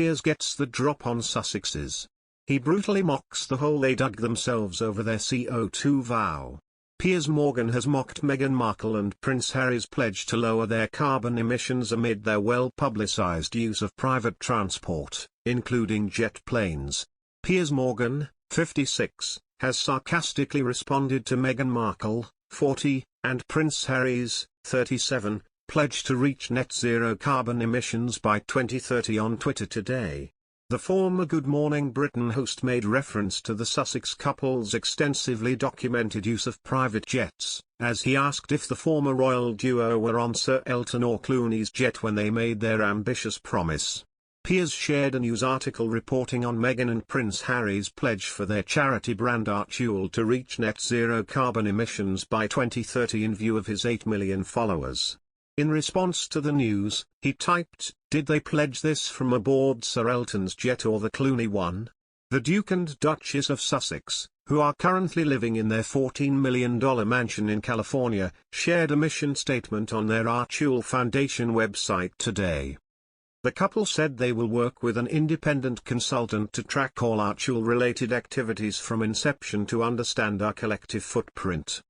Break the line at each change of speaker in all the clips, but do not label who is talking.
PIERS gets the drop on Sussexes. He brutally mocks the hole they dug themselves over their CO2 vow. Piers Morgan has mocked Meghan Markle and Prince Harry's pledge to lower their carbon emissions amid their well-publicized use of private transport, including jet planes. Piers Morgan, 56, has sarcastically responded to Meghan Markle, 40, and Prince Harry's, 37, pledge to reach net zero carbon emissions by 2030 on Twitter today. The former Good Morning Britain host made reference to the Sussex couple's extensively documented use of private jets, as he asked if the former royal duo were on Sir Elton or Clooney's jet when they made their ambitious promise. Piers shared a news article reporting on Meghan and Prince Harry's pledge for their charity brand Archie to reach net zero carbon emissions by 2030 in view of his 8 million followers. In response to the news, he typed, "Did they pledge this from aboard Sir Elton's jet or the Clooney one?" The Duke and Duchess of Sussex, who are currently living in their $14 million mansion in California, shared a mission statement on their Archie Foundation website today. The couple said they will work with an independent consultant to track all Archie-related activities from inception to understand our collective footprint.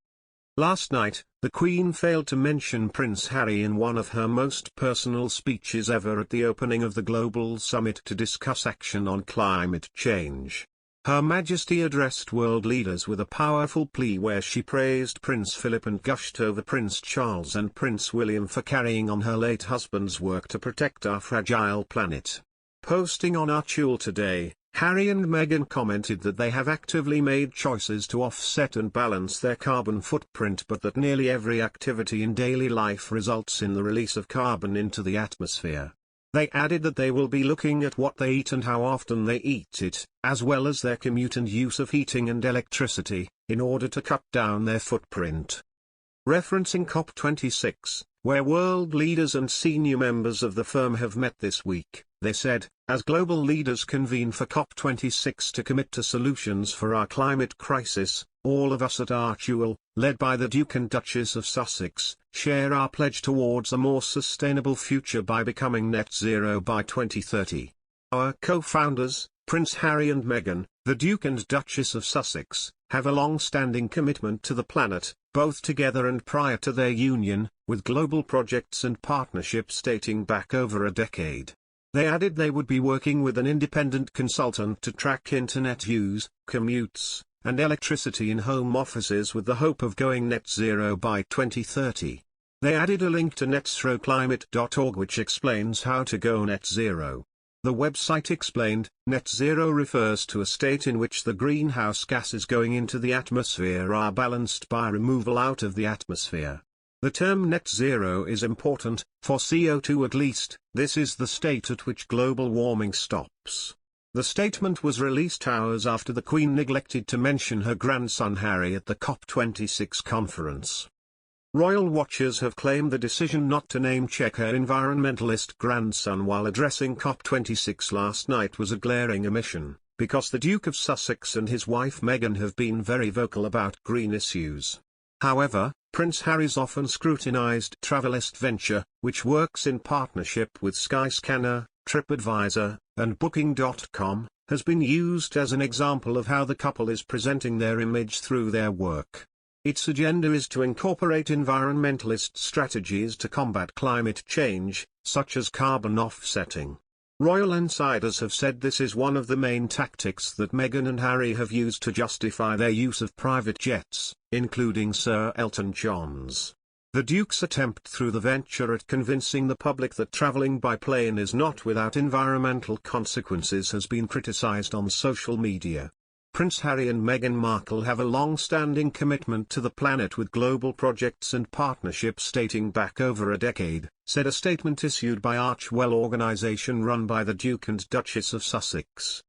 Last night, the Queen failed to mention Prince Harry in one of her most personal speeches ever at the opening of the Global Summit to discuss action on climate change. Her Majesty addressed world leaders with a powerful plea where she praised Prince Philip and gushed over Prince Charles and Prince William for carrying on her late husband's work to protect our fragile planet. Posting on Archie today, Harry and Meghan commented that they have actively made choices to offset and balance their carbon footprint, but that nearly every activity in daily life results in the release of carbon into the atmosphere. They added that they will be looking at what they eat and how often they eat it, as well as their commute and use of heating and electricity, in order to cut down their footprint. Referencing COP26, where world leaders and senior members of the firm have met this week, they said, as global leaders convene for COP26 to commit to solutions for our climate crisis, all of us at Archie, led by the Duke and Duchess of Sussex, share our pledge towards a more sustainable future by becoming net zero by 2030. Our co-founders, Prince Harry and Meghan, the Duke and Duchess of Sussex, have a long-standing commitment to the planet, both together and prior to their union, with global projects and partnerships dating back over a decade. They added they would be working with an independent consultant to track internet use, commutes, and electricity in home offices with the hope of going net zero by 2030. They added a link to netzeroclimate.org which explains how to go net zero. The website explained, net zero refers to a state in which the greenhouse gases going into the atmosphere are balanced by removal out of the atmosphere. The term net zero is important, for CO2 at least. This is the state at which global warming stops. The statement was released hours after the Queen neglected to mention her grandson Harry at the COP26 conference. Royal watchers have claimed the decision not to name-check her environmentalist grandson while addressing COP26 last night was a glaring omission, because the Duke of Sussex and his wife Meghan have been very vocal about green issues. However, Prince Harry's often scrutinized Travelist venture, which works in partnership with Skyscanner, TripAdvisor, and Booking.com, has been used as an example of how the couple is presenting their image through their work. Its agenda is to incorporate environmentalist strategies to combat climate change, such as carbon offsetting. Royal insiders have said this is one of the main tactics that Meghan and Harry have used to justify their use of private jets, including Sir Elton John's. The Duke's attempt through the venture at convincing the public that travelling by plane is not without environmental consequences has been criticised on social media. Prince Harry and Meghan Markle have a long-standing commitment to the planet with global projects and partnerships dating back over a decade, said a statement issued by Archie organisation run by the Duke and Duchess of Sussex.